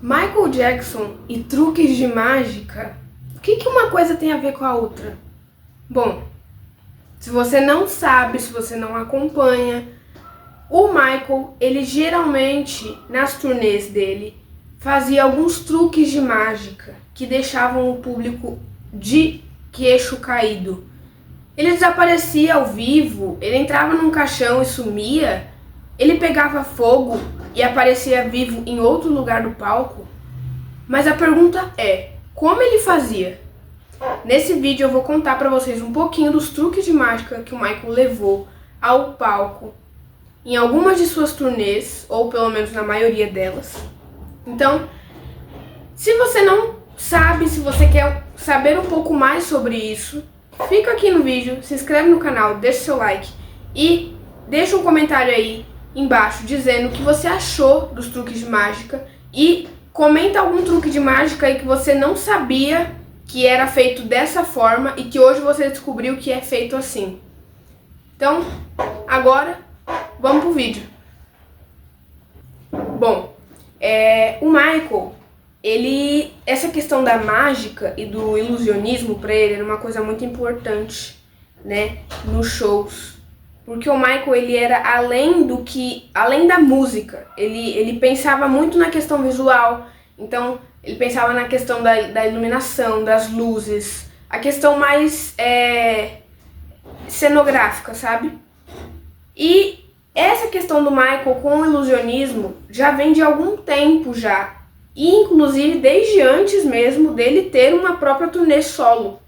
Michael Jackson e truques de mágica, o que uma coisa tem a ver com a outra? Bom, se você não sabe, se você não acompanha, o Michael, ele geralmente, nas turnês dele, fazia alguns truques de mágica que deixavam o público de queixo caído. Ele desaparecia ao vivo, ele entrava num caixão e sumia, ele pegava fogo e aparecia vivo em outro lugar do palco. Mas a pergunta é, como ele fazia? Nesse vídeo eu vou contar pra vocês um pouquinho dos truques de mágica que o Michael levou ao palco em algumas de suas turnês, ou pelo menos na maioria delas. Então, se você não sabe, se você quer saber um pouco mais sobre isso, fica aqui no vídeo, se inscreve no canal, deixa seu like e deixa um comentário aí embaixo dizendo o que você achou dos truques de mágica e comenta algum truque de mágica aí que você não sabia que era feito dessa forma e que hoje você descobriu que é feito assim. Então, agora, vamos pro vídeo. Bom, o Michael, essa questão da mágica e do ilusionismo para ele era uma coisa muito importante, né, nos shows. Porque o Michael, ele era além da música, ele pensava muito na questão visual, então ele pensava na questão da iluminação, das luzes, a questão mais cenográfica, sabe? E essa questão do Michael com o ilusionismo já vem de algum tempo já, e inclusive desde antes mesmo dele ter uma própria turnê solo,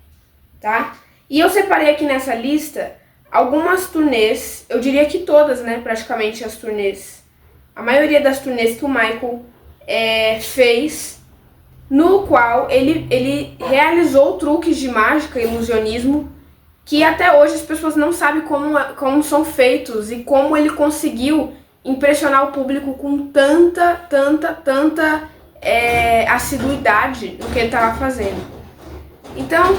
tá? E eu separei aqui nessa lista algumas turnês, eu diria que todas, né, praticamente as turnês, a maioria das turnês que o Michael fez, no qual ele realizou truques de mágica e ilusionismo que até hoje as pessoas não sabem como são feitos e como ele conseguiu impressionar o público com tanta assiduidade no que ele estava fazendo. Então,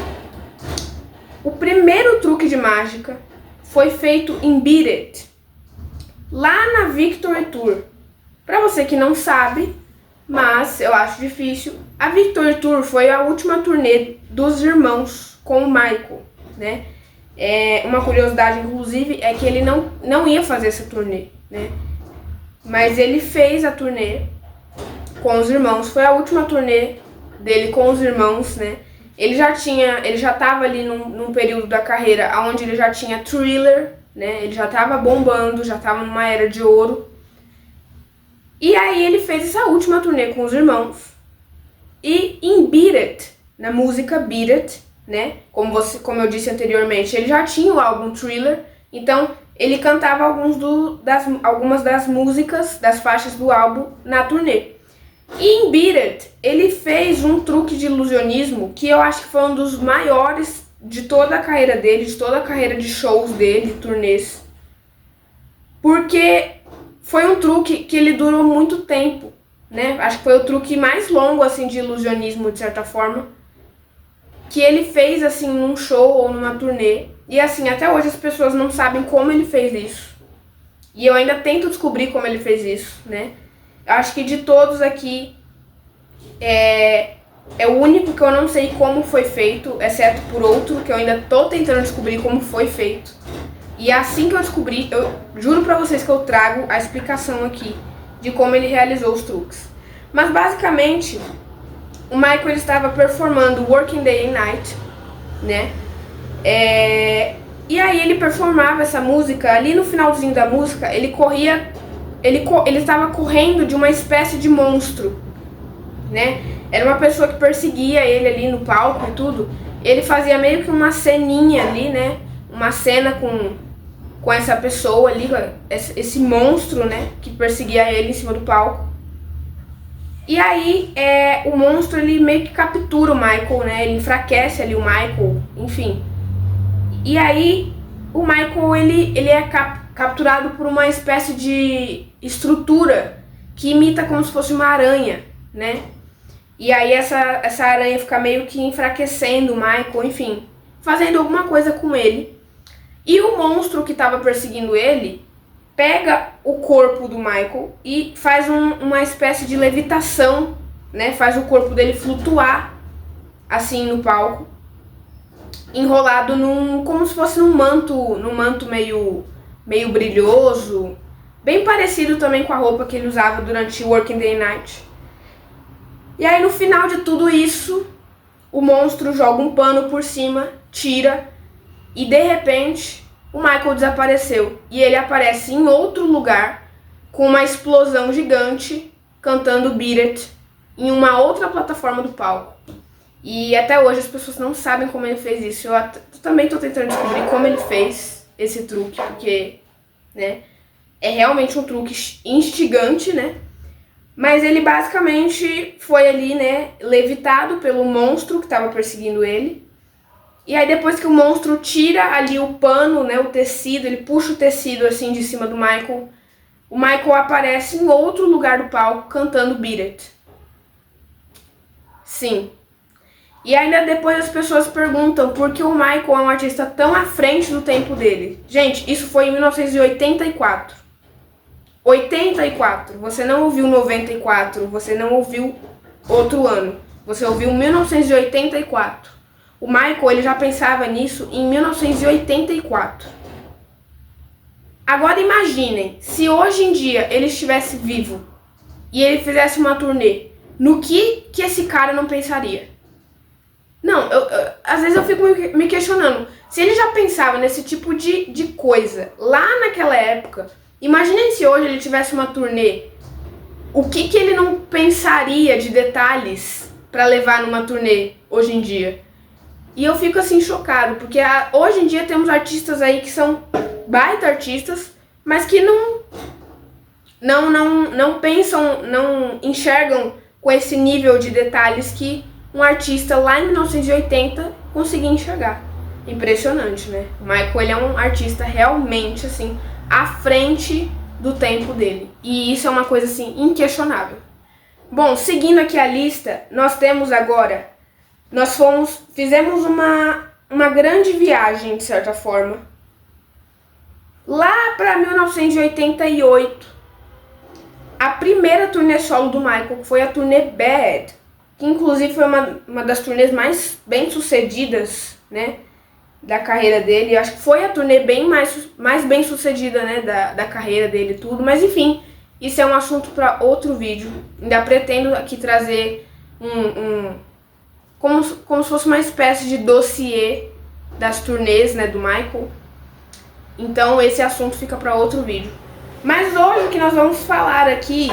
o primeiro truque de mágica foi feito em Beat It, lá na Victory Tour. Pra você que não sabe, mas eu acho difícil, a Victory Tour foi a última turnê dos irmãos com o Michael, né? Uma curiosidade, inclusive, é que ele não ia fazer essa turnê, né? Mas ele fez a turnê com os irmãos, foi a última turnê dele com os irmãos, né? Ele já estava ali num período da carreira onde ele já tinha Thriller, né? Ele já estava bombando, já estava numa era de ouro. E aí ele fez essa última turnê com os irmãos. E em Beat It, na música Beat It, né? Como eu disse anteriormente, ele já tinha o álbum Thriller, então ele cantava algumas das músicas, das faixas do álbum na turnê. E em Beat It, ele fez um truque de ilusionismo que eu acho que foi um dos maiores de toda a carreira dele, de toda a carreira de shows dele, turnês. Porque foi um truque que ele durou muito tempo, né? Acho que foi o truque mais longo, assim, de ilusionismo, de certa forma, que ele fez, assim, num show ou numa turnê. E, assim, até hoje as pessoas não sabem como ele fez isso. E eu ainda tento descobrir como ele fez isso, né? Acho que de todos aqui, é o único que eu não sei como foi feito, exceto por outro, que eu ainda tô tentando descobrir como foi feito. E assim que eu descobrir, eu juro pra vocês que eu trago a explicação aqui de como ele realizou os truques. Mas basicamente, o Michael estava performando Working Day and Night, né? E aí ele performava essa música, ali no finalzinho da música, ele estava correndo de uma espécie de monstro, né? Era uma pessoa que perseguia ele ali no palco e tudo. Ele fazia meio que uma ceninha ali, né? Uma cena com essa pessoa ali, esse monstro, né? Que perseguia ele em cima do palco. E aí, o monstro, ele meio que captura o Michael, né? Ele enfraquece ali o Michael, enfim. E aí, o Michael, ele é capturado por uma espécie de estrutura que imita como se fosse uma aranha, né? E aí essa aranha fica meio que enfraquecendo o Michael, enfim, fazendo alguma coisa com ele. E o monstro que estava perseguindo ele pega o corpo do Michael e faz uma espécie de levitação né, faz o corpo dele flutuar assim no palco, enrolado como se fosse num manto meio brilhoso, bem parecido também com a roupa que ele usava durante o Working Day Night. E aí no final de tudo isso, o monstro joga um pano por cima, tira, e de repente o Michael desapareceu. E ele aparece em outro lugar, com uma explosão gigante, cantando Beat It, em uma outra plataforma do palco. E até hoje as pessoas não sabem como ele fez isso. Eu também estou tentando descobrir como ele fez esse truque, porque, né, é realmente um truque instigante, né? Mas ele basicamente foi ali, né, levitado pelo monstro que estava perseguindo ele. E aí depois que o monstro tira ali o pano, né, o tecido, ele puxa o tecido assim de cima do Michael, o Michael aparece em outro lugar do palco cantando Beat It. Sim. E ainda depois as pessoas perguntam por que o Michael é um artista tão à frente do tempo dele. Gente, isso foi em 1984. 84. Você não ouviu 94, você não ouviu outro ano. Você ouviu 1984. O Michael, ele já pensava nisso em 1984. Agora imaginem, se hoje em dia ele estivesse vivo e ele fizesse uma turnê, no que esse cara não pensaria? Não, às vezes eu fico me questionando, se ele já pensava nesse tipo de coisa lá naquela época, imaginem se hoje ele tivesse uma turnê, o que ele não pensaria de detalhes para levar numa turnê hoje em dia? E eu fico assim chocado, porque hoje em dia temos artistas aí que são baita artistas, mas que não pensam, não enxergam com esse nível de detalhes que um artista lá em 1980 conseguia enxergar. Impressionante, né? O Michael, ele é um artista realmente assim à frente do tempo dele. E isso é uma coisa assim inquestionável. Bom, seguindo aqui a lista, nós temos agora, fizemos uma grande viagem de certa forma. Lá para 1988, a primeira turnê solo do Michael foi a turnê Bad, que inclusive foi uma das turnês mais bem sucedidas, né, da carreira dele. Eu acho que foi a turnê mais bem sucedida, né, da carreira dele e tudo, mas enfim, isso é um assunto para outro vídeo. Ainda pretendo aqui trazer como se fosse uma espécie de dossiê das turnês, né, do Michael. Então esse assunto fica para outro vídeo. Mas hoje o que nós vamos falar aqui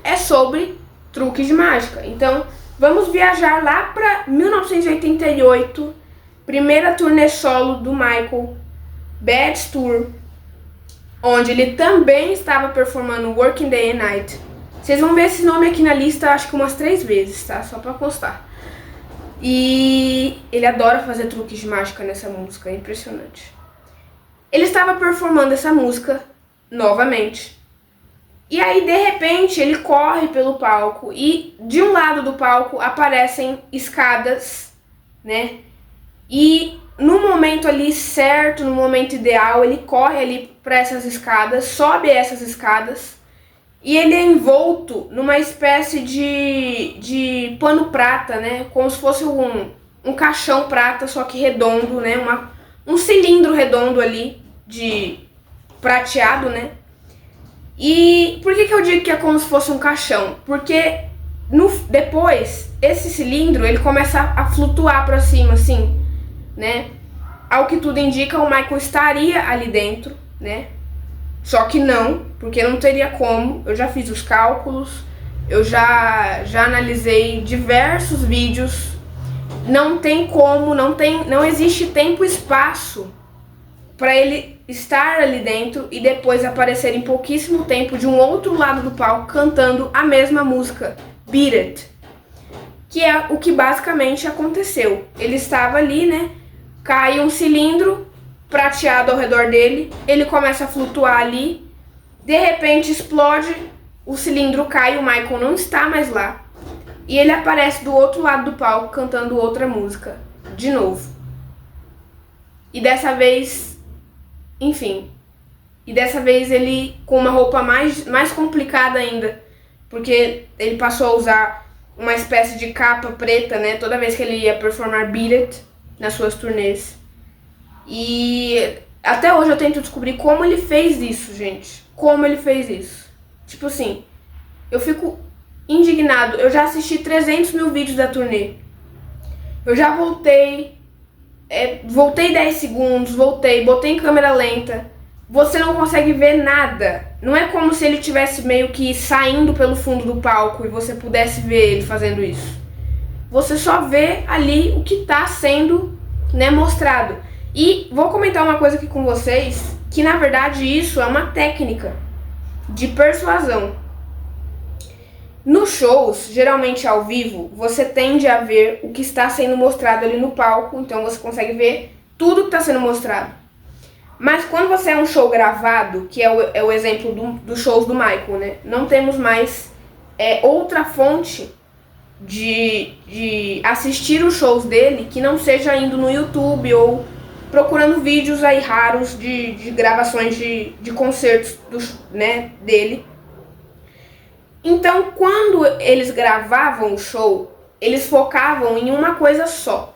é sobre truques de mágica. Então vamos viajar lá para 1988, primeira turnê solo do Michael, Bad Tour, onde ele também estava performando Working Day and Night. Vocês vão ver esse nome aqui na lista, acho que umas 3 vezes, tá? Só para constar. E ele adora fazer truques de mágica nessa música, é impressionante. Ele estava performando essa música novamente. E aí, de repente, ele corre pelo palco e de um lado do palco aparecem escadas, né? E no momento ali certo, no momento ideal, ele corre ali para essas escadas, sobe essas escadas e ele é envolto numa espécie de pano prata, né? Como se fosse um caixão prata, só que redondo, né? Um cilindro redondo ali de prateado, né? E por que eu digo que é como se fosse um caixão? Porque depois, esse cilindro, ele começa a flutuar para cima, assim, né? Ao que tudo indica, o Michael estaria ali dentro, né? Só que não, porque não teria como. Eu já fiz os cálculos, eu já analisei diversos vídeos. Não tem como, não existe tempo e espaço para ele estar ali dentro e depois aparecer em pouquíssimo tempo de um outro lado do palco cantando a mesma música, Beat It, que é o que basicamente aconteceu. Ele estava ali, né, cai um cilindro prateado ao redor dele, ele começa a flutuar ali, de repente explode, o cilindro cai, o Michael não está mais lá, e ele aparece do outro lado do palco cantando outra música, de novo. E dessa vez, enfim, ele com uma roupa mais complicada ainda, porque ele passou a usar uma espécie de capa preta, né? Toda vez que ele ia performar Beat It nas suas turnês. E até hoje eu tento descobrir como ele fez isso, gente. Como ele fez isso. Tipo assim, eu fico indignado. Eu já assisti 300 mil vídeos da turnê. Eu já voltei 10 segundos, botei em câmera lenta. Você não consegue ver nada. Não é como se ele tivesse meio que saindo pelo fundo do palco e você pudesse ver ele fazendo isso. Você só vê ali o que está sendo, né, mostrado. E vou comentar uma coisa aqui com vocês, que na verdade isso é uma técnica de persuasão. Nos shows, geralmente ao vivo, você tende a ver o que está sendo mostrado ali no palco, então você consegue ver tudo que está sendo mostrado. Mas quando você é um show gravado, que é o exemplo dos shows do Michael, né? Não temos mais outra fonte de assistir os shows dele que não seja indo no YouTube ou procurando vídeos aí raros de gravações de concertos dele. Então, quando eles gravavam o show, eles focavam em uma coisa só.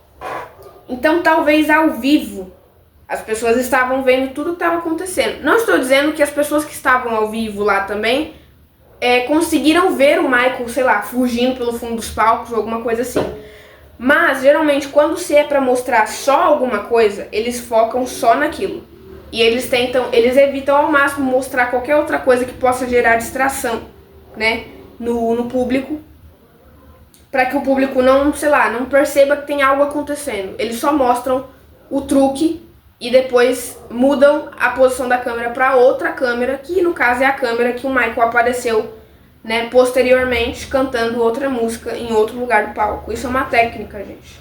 Então, talvez ao vivo, as pessoas estavam vendo tudo que estava acontecendo. Não estou dizendo que as pessoas que estavam ao vivo lá também conseguiram ver o Michael, sei lá, fugindo pelo fundo dos palcos ou alguma coisa assim. Mas, geralmente, quando se é para mostrar só alguma coisa, eles focam só naquilo. E eles evitam ao máximo mostrar qualquer outra coisa que possa gerar distração, né, no público, para que o público não perceba que tem algo acontecendo. Eles só mostram o truque e depois mudam a posição da câmera para outra câmera, que no caso é a câmera que o Michael apareceu, né, posteriormente cantando outra música em outro lugar do palco. Isso é uma técnica, gente.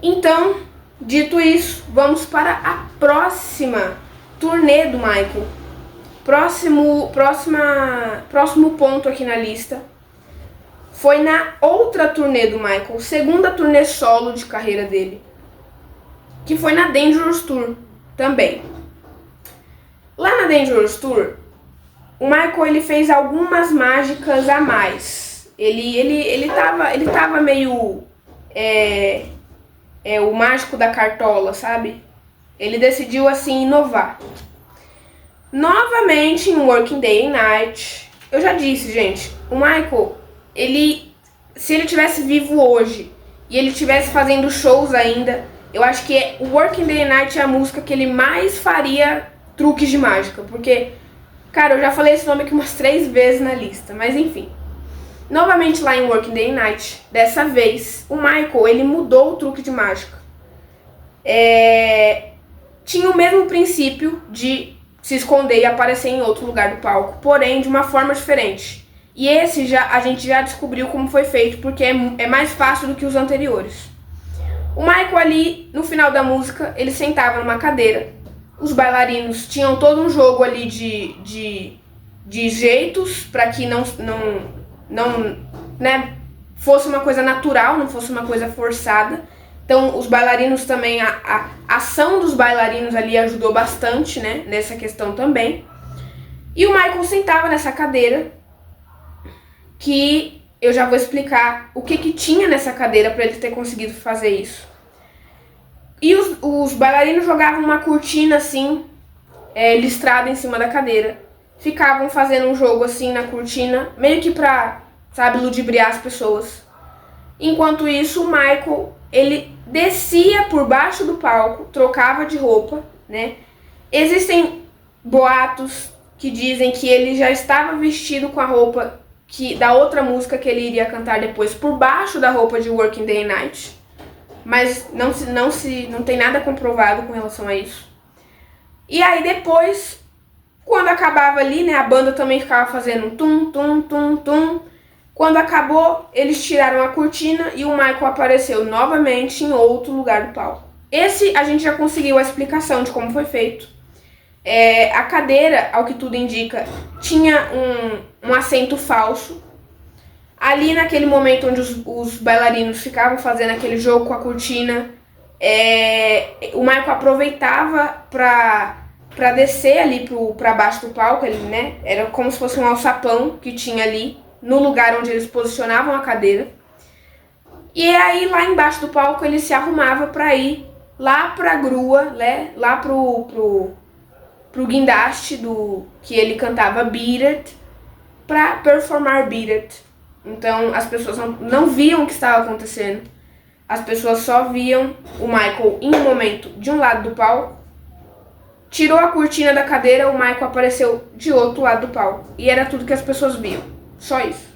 Então, dito isso, vamos para a próxima turnê do Michael. Próximo ponto aqui na lista foi na outra turnê do Michael, segunda turnê solo de carreira dele, que foi na Dangerous Tour também. Lá na Dangerous Tour, o Michael ele fez algumas mágicas a mais. Ele tava meio o mágico da cartola, sabe? Ele decidiu assim inovar. Novamente em Working Day and Night. Eu já disse, gente, o Michael, se ele tivesse vivo hoje e ele tivesse fazendo shows ainda, eu acho que o Working Day and Night é a música que ele mais faria truques de mágica, porque, cara, eu já falei esse nome aqui umas 3 vezes na lista, mas enfim. Novamente lá em Working Day and Night, dessa vez, o Michael, ele mudou o truque de mágica. Tinha o mesmo princípio de se esconder e aparecer em outro lugar do palco, porém de uma forma diferente. E esse a gente já descobriu como foi feito, porque é mais fácil do que os anteriores. O Michael ali, no final da música, ele sentava numa cadeira. Os bailarinos tinham todo um jogo ali de jeitos para que não fosse uma coisa natural, não fosse uma coisa forçada. Então, os bailarinos também, a ação dos bailarinos ali ajudou bastante, né, nessa questão também. E o Michael sentava nessa cadeira, que eu já vou explicar o que tinha nessa cadeira para ele ter conseguido fazer isso. E os bailarinos jogavam uma cortina assim, listrada em cima da cadeira. Ficavam fazendo um jogo assim na cortina, meio que pra, sabe, ludibriar as pessoas. Enquanto isso, o Michael, ele descia por baixo do palco, trocava de roupa, né? Existem boatos que dizem que ele já estava vestido com a roupa da outra música que ele iria cantar depois, por baixo da roupa de Working Day and Night. Mas não tem nada comprovado com relação a isso. E aí depois, quando acabava ali, né, a banda também ficava fazendo tum, tum, tum, tum. Quando acabou, eles tiraram a cortina e o Michael apareceu novamente em outro lugar do palco. Esse a gente já conseguiu a explicação de como foi feito. A cadeira, ao que tudo indica, tinha um assento falso. Ali naquele momento onde os bailarinos ficavam fazendo aquele jogo com a cortina, o Michael aproveitava para descer ali para baixo do palco, ele, né? Era como se fosse um alçapão que tinha ali. no lugar onde eles posicionavam a cadeira. E aí lá embaixo do palco ele se arrumava para ir lá pra grua, né? Lá pro guindaste do que ele cantava Beat It, pra performar Beat It. Então as pessoas não viam o que estava acontecendo. As pessoas só viam o Michael em um momento de um lado do palco, tirou a cortina da cadeira, o Michael apareceu de outro lado do palco. E era tudo que as pessoas viam. Só isso.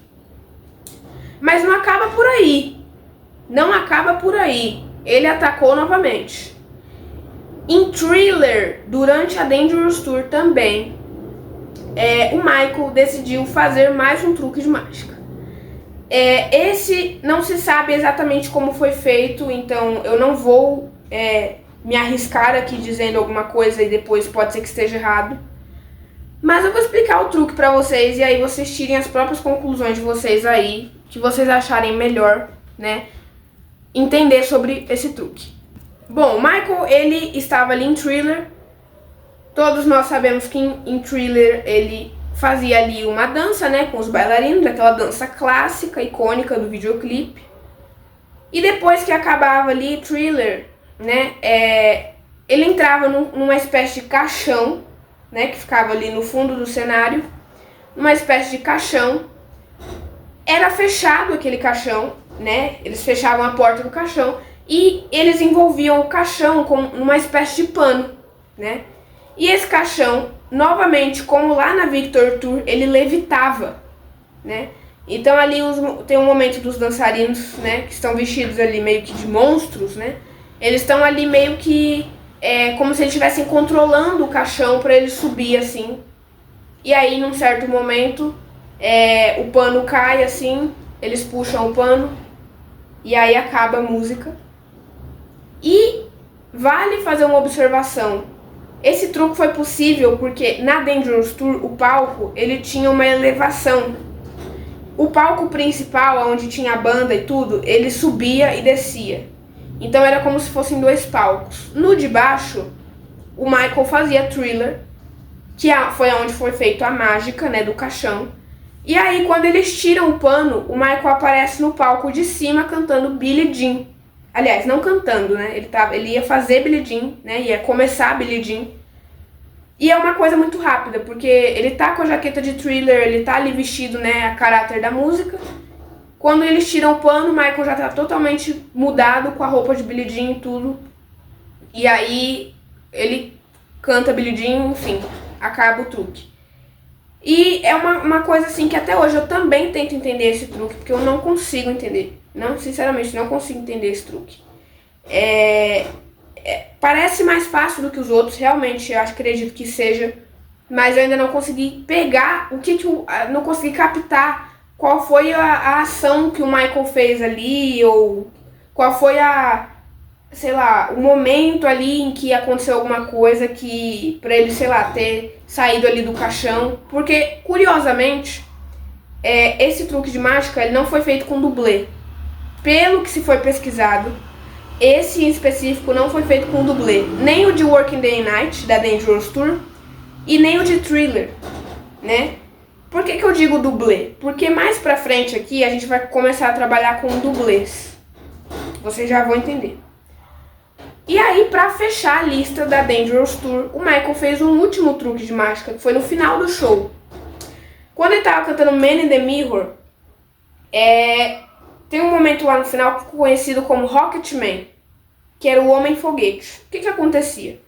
Mas não acaba por aí. Não acaba por aí. Ele atacou novamente. Em Thriller, durante a Dangerous Tour também, o Michael decidiu fazer mais um truque de mágica. Esse não se sabe exatamente como foi feito, então eu não vou me arriscar aqui dizendo alguma coisa e depois pode ser que esteja errado. Mas eu vou explicar o truque pra vocês e aí vocês tirem as próprias conclusões de vocês aí, que vocês acharem melhor, né, entender sobre esse truque. Bom, o Michael, ele estava ali em Thriller. Todos nós sabemos que em Thriller ele fazia ali uma dança, né, com os bailarinos, aquela dança clássica, icônica do videoclipe. E depois que acabava ali Thriller, né, ele entrava numa espécie de caixão, né, que ficava ali no fundo do cenário, uma espécie de caixão. Era fechado aquele caixão, né, eles fechavam a porta do caixão e eles envolviam o caixão com uma espécie de pano, né. E esse caixão, novamente, como lá na Victor Tour, ele levitava, né. Então ali tem um momento dos dançarinos, né, que estão vestidos ali meio que de monstros, né. Eles estão ali meio que como se eles estivessem controlando o caixão para ele subir assim. E aí, num certo momento, o pano cai assim, eles puxam o pano e aí acaba a música. E vale fazer uma observação. Esse truque foi possível porque na Dangerous Tour o palco ele tinha uma elevação. O palco principal, onde tinha a banda e tudo, ele subia e descia. Então era como se fossem dois palcos. No de baixo, o Michael fazia Thriller, que foi onde foi feita a mágica, né, do caixão. E aí quando eles tiram o pano, o Michael aparece no palco de cima cantando Billie Jean. Aliás, não cantando, né? Ele ia fazer Billie Jean, né? Ia começar Billie Jean. E é uma coisa muito rápida, porque ele tá com a jaqueta de Thriller, ele tá ali vestido, né, a caráter da música. Quando eles tiram o pano, o Michael já tá totalmente mudado com a roupa de Billie Jean e tudo. E aí ele canta Billie Jean, enfim, acaba o truque. E é uma coisa assim que até hoje eu também tento entender esse truque, porque eu não consigo entender. Não, sinceramente, não consigo entender esse truque. Parece mais fácil do que os outros, realmente, eu acredito que seja. Mas eu ainda não consegui pegar não consegui captar qual foi a ação que o Michael fez ali, ou qual foi sei lá, o momento ali em que aconteceu alguma coisa que, pra ele, sei lá, ter saído ali do caixão. Porque, curiosamente, esse truque de mágica, ele não foi feito com dublê. Pelo que se foi pesquisado, esse em específico não foi feito com dublê. Nem o de Working Day and Night, da Dangerous Tour, e nem o de Thriller, né? Por que eu digo dublê? Porque mais pra frente aqui a gente vai começar a trabalhar com dublês. Vocês já vão entender. E aí, pra fechar a lista da Dangerous Tour, o Michael fez um último truque de mágica, que foi no final do show. Quando ele tava cantando Man in the Mirror, tem um momento lá no final conhecido como Rocketman, que era o Homem Foguete. O que acontecia?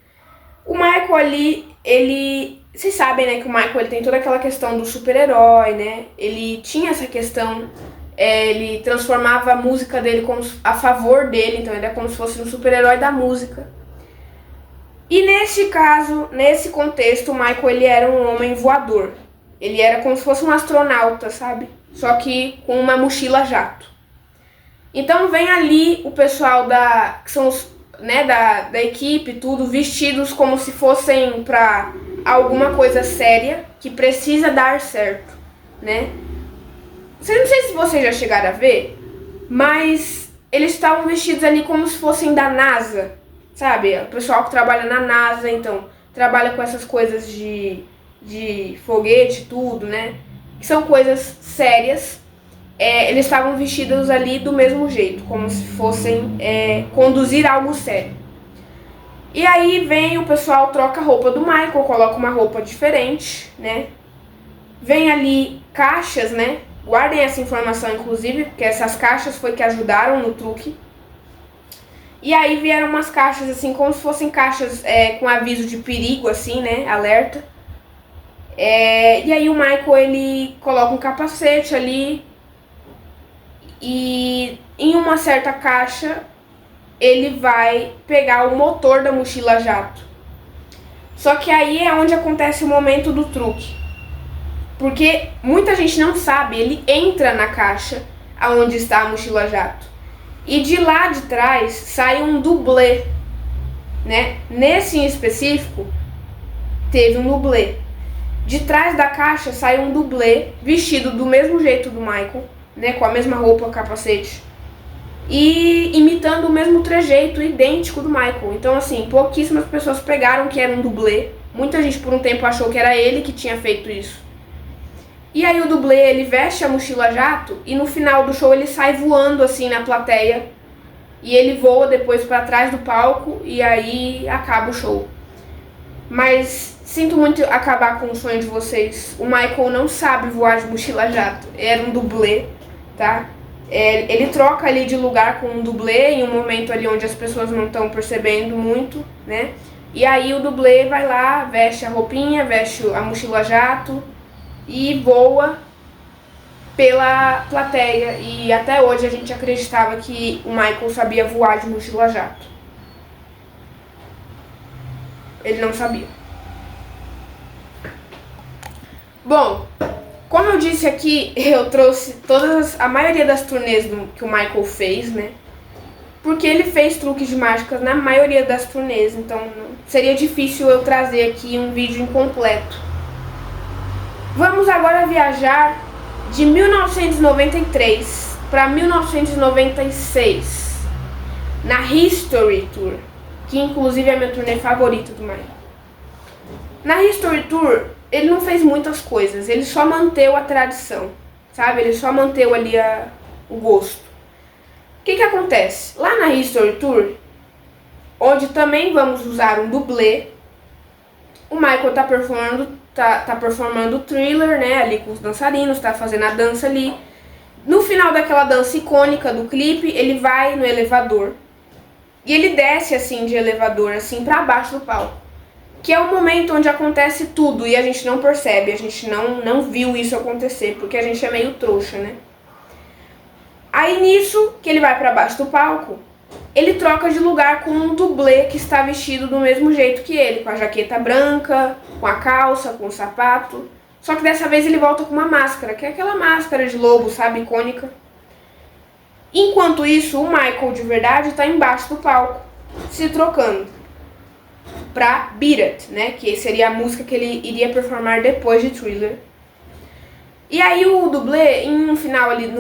O Michael ali, vocês sabem, né, que o Michael ele tem toda aquela questão do super-herói, né? Ele tinha essa questão, ele transformava a música dele a favor dele, então ele é como se fosse um super-herói da música. E nesse caso, nesse contexto, o Michael ele era um homem voador. Ele era como se fosse um astronauta, sabe? Só que com uma mochila jato. Então vem ali o pessoal que são os, né, da equipe, tudo, vestidos como se fossem pra alguma coisa séria, que precisa dar certo, né? Não sei se vocês já chegaram a ver, mas eles estavam vestidos ali como se fossem da NASA, sabe? O pessoal que trabalha na NASA, então, trabalha com essas coisas de foguete, tudo, né? que são coisas sérias. Eles estavam vestidos ali do mesmo jeito, como se fossem conduzir algo sério. E aí vem o pessoal, troca a roupa do Michael, coloca uma roupa diferente, né? Vem ali caixas, né? Guardem essa informação, inclusive, porque essas caixas foi que ajudaram no truque. E aí vieram umas caixas, assim, como se fossem caixas com aviso de perigo, assim, né? Alerta. E aí o Michael, ele coloca um capacete ali. E em uma certa caixa, ele vai pegar o motor da mochila jato. Só que aí é onde acontece o momento do truque. Porque muita gente não sabe, ele entra na caixa aonde está a mochila jato. E de lá de trás sai um dublê, né? Nesse em específico, teve um dublê. De trás da caixa sai um dublê vestido do mesmo jeito do Michael, né? Com a mesma roupa, capacete. E imitando o mesmo trejeito idêntico do Michael. Então, assim, pouquíssimas pessoas pegaram que era um dublê. Muita gente por um tempo achou que era ele que tinha feito isso. E aí o dublê, ele veste a mochila jato e no final do show ele sai voando assim na plateia. E ele voa depois pra trás do palco e aí acaba o show. Mas sinto muito acabar com o sonho de vocês. O Michael não sabe voar de mochila jato. Era um dublê, tá? Ele troca ali de lugar com um dublê em um momento ali onde as pessoas não estão percebendo muito, né? E aí o dublê vai lá, veste a roupinha, veste a mochila jato e voa pela plateia. E até hoje a gente acreditava que o Michael sabia voar de mochila jato. Ele não sabia. Bom, como eu disse aqui, eu trouxe a maioria das turnês que o Michael fez, né? Porque ele fez truques de mágica na maioria das turnês, então seria difícil eu trazer aqui um vídeo incompleto. Vamos agora viajar de 1993 para 1996, na History Tour, que inclusive é a minha turnê favorita do Michael. Na History Tour, ele não fez muitas coisas, ele só manteve a tradição, sabe? Ele só manteve ali o gosto. O que acontece? Lá na History Tour, onde também vamos usar um dublê, o Michael tá performando o Thriller, né, ali com os dançarinos, tá fazendo a dança ali. No final daquela dança icônica do clipe, ele vai no elevador. E ele desce assim de elevador, assim, pra baixo do palco. Que é o momento onde acontece tudo e a gente não percebe, a gente não viu isso acontecer, porque a gente é meio trouxa, né? Aí nisso, que ele vai pra baixo do palco, ele troca de lugar com um dublê que está vestido do mesmo jeito que ele, com a jaqueta branca, com a calça, com o sapato. Só que dessa vez ele volta com uma máscara, que é aquela máscara de lobo, sabe, icônica. Enquanto isso, o Michael de verdade está embaixo do palco, se trocando pra Beat It, né, que seria a música que ele iria performar depois de Thriller. E aí o dublê, no final ali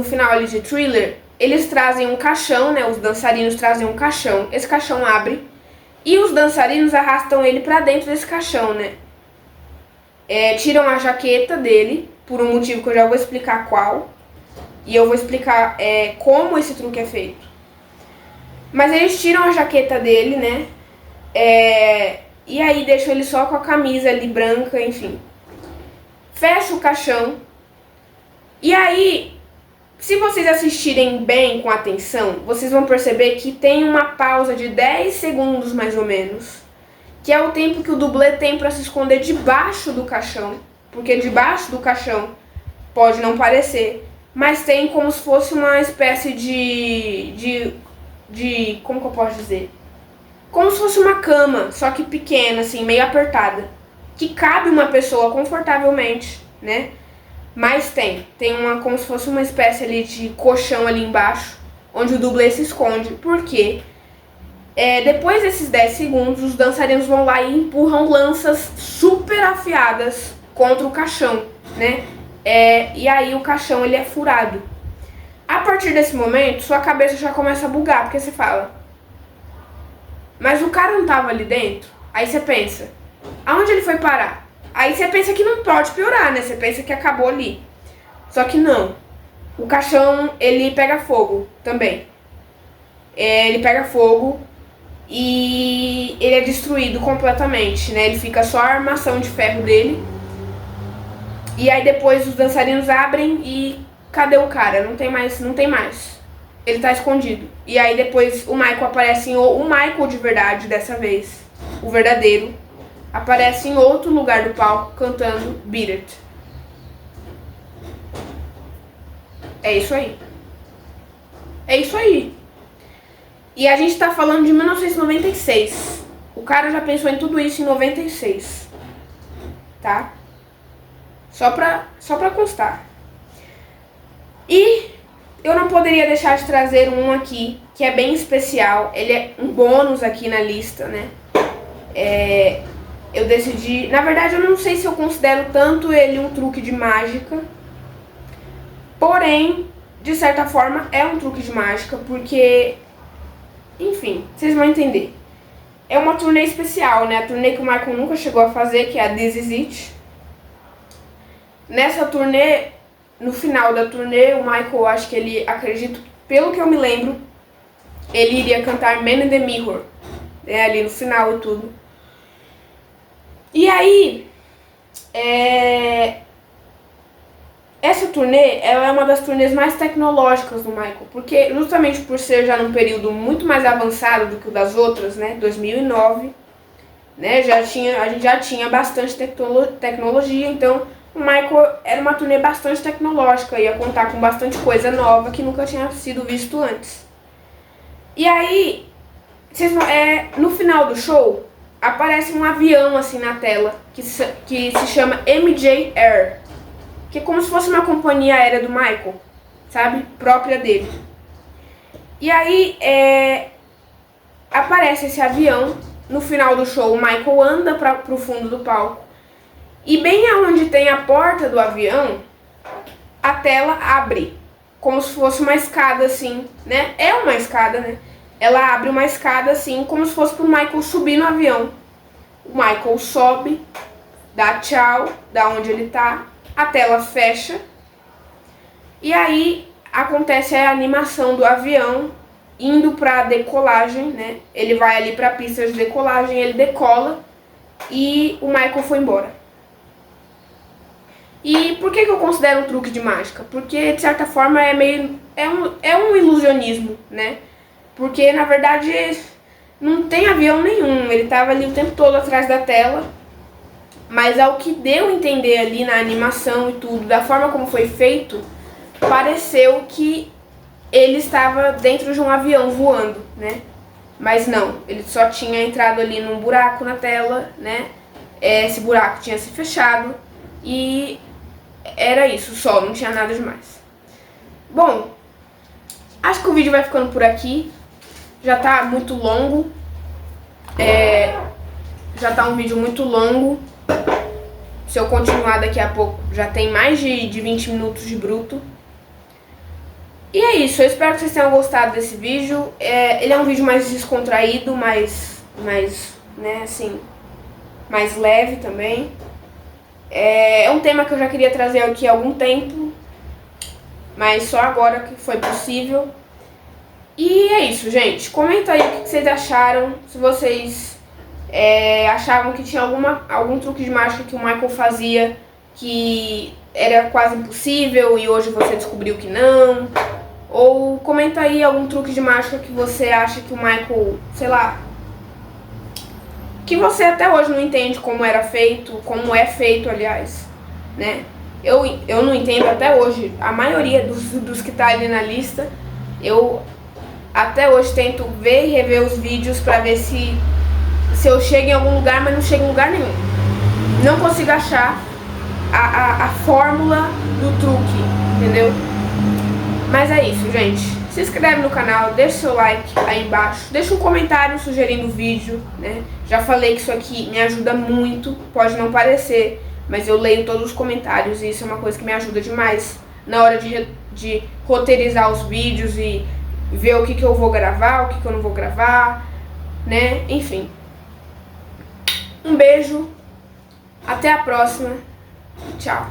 de Thriller, eles trazem um caixão, né, os dançarinos trazem um caixão, esse caixão abre e os dançarinos arrastam ele pra dentro desse caixão, né. Tiram a jaqueta dele, por um motivo que eu já vou explicar qual, e eu vou explicar como esse truque é feito. Mas eles tiram a jaqueta dele, né, e aí deixam ele só com a camisa ali branca, enfim. Fecha o caixão. E aí, se vocês assistirem bem com atenção, vocês vão perceber que tem uma pausa de 10 segundos mais ou menos, que é o tempo que o dublê tem para se esconder debaixo do caixão, porque debaixo do caixão pode não parecer, mas tem como se fosse uma espécie de como que eu posso dizer? Como se fosse uma cama, só que pequena, assim, meio apertada, que cabe uma pessoa confortavelmente, né? Mas tem como se fosse uma espécie ali de colchão ali embaixo, onde o dublê se esconde, porque depois desses 10 segundos, os dançarinos vão lá e empurram lanças super afiadas contra o caixão, né? E aí o caixão, ele é furado. A partir desse momento, sua cabeça já começa a bugar, porque você fala, mas o cara não tava ali dentro? Aí você pensa, aonde ele foi parar? Aí você pensa que não pode piorar, né? Você pensa que acabou ali. Só que não. O caixão, ele pega fogo também. Ele pega fogo e ele é destruído completamente, né? Ele fica só a armação de ferro dele. E aí depois os dançarinos abrem e cadê o cara? Não tem mais. Ele tá escondido. E aí depois o Michael aparece o Michael de verdade dessa vez, o verdadeiro, aparece em outro lugar do palco cantando Beat It. É isso aí. É isso aí. E a gente tá falando de 1996. O cara já pensou em tudo isso em 96. Tá? Só pra constar. E eu não poderia deixar de trazer um aqui, que é bem especial. Ele é um bônus aqui na lista, né? Eu decidi... Na verdade, eu não sei se eu considero tanto ele um truque de mágica. Porém, de certa forma, é um truque de mágica, porque... Enfim, vocês vão entender. É uma turnê especial, né? A turnê que o Michael nunca chegou a fazer, que é a This Is It. Nessa turnê, no final da turnê, o Michael, acho que ele, acredito, pelo que eu me lembro, ele iria cantar Man in the Mirror, né? Ali no final e tudo. E aí, essa turnê, ela é uma das turnês mais tecnológicas do Michael, porque justamente por ser já num período muito mais avançado do que o das outras, né, 2009, né, a gente já tinha bastante tecnologia, então o Michael era uma turnê bastante tecnológica, ia contar com bastante coisa nova que nunca tinha sido visto antes. E aí, no final do show, aparece um avião assim na tela, que se chama MJ Air, que é como se fosse uma companhia aérea do Michael, sabe? Própria dele. E aí, aparece esse avião. No final do show, o Michael anda pro fundo do palco. E bem aonde tem a porta do avião, a tela abre. Como se fosse uma escada assim, né? É uma escada, né? Ela abre uma escada assim, como se fosse pro Michael subir no avião. O Michael sobe, dá tchau, da onde ele tá. A tela fecha e aí acontece a animação do avião indo para decolagem, né? Ele vai ali para a pista de decolagem, ele decola e o Michael foi embora. E por que eu considero um truque de mágica? Porque de certa forma é um ilusionismo, né? Porque na verdade não tem avião nenhum, ele tava ali o tempo todo atrás da tela. Mas ao que deu a entender ali na animação e tudo, da forma como foi feito, pareceu que ele estava dentro de um avião voando, né? Mas não, ele só tinha entrado ali num buraco na tela, né? Esse buraco tinha se fechado e era isso só, não tinha nada demais. Bom, acho que o vídeo vai ficando por aqui. Já tá muito longo. Já tá um vídeo muito longo. Se eu continuar daqui a pouco, já tem mais de 20 minutos de bruto. E é isso, eu espero que vocês tenham gostado desse vídeo. Ele é um vídeo mais descontraído, mais, né, assim, mais leve também. É um tema que eu já queria trazer aqui há algum tempo, mas só agora que foi possível. E é isso, gente. Comenta aí o que vocês acharam, se vocês... achavam que tinha algum truque de mágica que o Michael fazia que era quase impossível e hoje você descobriu que não. Ou comenta aí algum truque de mágica que você acha que o Michael, sei lá, que você até hoje não entende como era feito, como é feito, aliás, né? Eu não entendo até hoje, a maioria dos que tá ali na lista, eu até hoje tento ver e rever os vídeos pra ver se eu chego em algum lugar, mas não chego em lugar nenhum. Não consigo achar a fórmula do truque, entendeu? Mas é isso, gente. Se inscreve no canal, deixa seu like aí embaixo, deixa um comentário sugerindo o vídeo, né? Já falei que isso aqui me ajuda muito, pode não parecer, mas eu leio todos os comentários e isso é uma coisa que me ajuda demais na hora de roteirizar os vídeos e ver o que eu vou gravar, o que eu não vou gravar, né? Enfim. Um beijo, até a próxima, tchau.